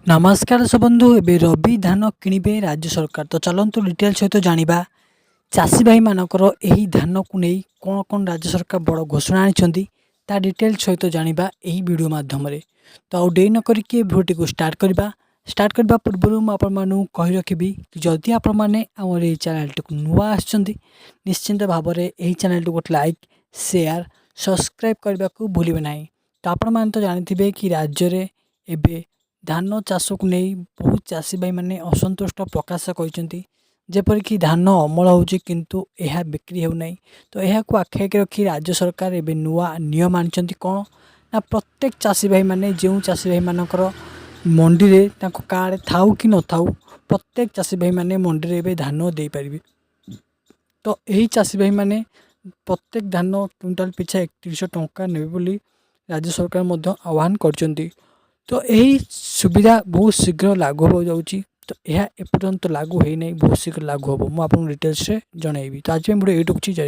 नमस्कार सब बंधु ए रबी धान किणवे राज्य सरकार। तो चलतु डिटेल सहित जाना चाषी भाई मानकर यही धान को नहीं कौन कौन राज्य सरकार बड़ घोषणा आनी डिटेल सहित जाना यही वीडियो माध्यम तो आउ डे नक भिडियो को स्टार्ट करने पूर्व मुझे कही रखी जदि आपने आम चैनल टी नुआ निश्चिंत भाव में यही चैनल टी गोटे लाइक शेयर सब्सक्राइब करने को भूलें ना। तो आपण तो जानते कि राज्य में एवं धान चाष को नहीं बहुत चाषी भाई मैंने असंतुष्ट प्रकाश करते जेपरिक धान अमल होची किंतु यह बिक्री हो नहीं। तो यह को आखि आगे रखी राज्य सरकार एवं नुआ नियम आनी कौन ना प्रत्येक चाषी भाई मैंने जो चाषी भाई मानकर मंडी रे कार्ड थाऊ कि न थाऊ प्रत्येक चाषी भाई मैंने मंडी रे धान दे पारे। तो यही चाषी भाई मैंने प्रत्येक धान क्विंटाल पिछा 3100 टंका ने राज्य सरकार आह्वान कर। तो यही सुविधा बहुत शीघ्र लागू हो जाऊँगी। तो यह एपर्यंत लागू है नहीं बहुत शीघ्र लागू हम आपको डिटेल्स जनइबी। तो आज मैं यूट्यूब जय।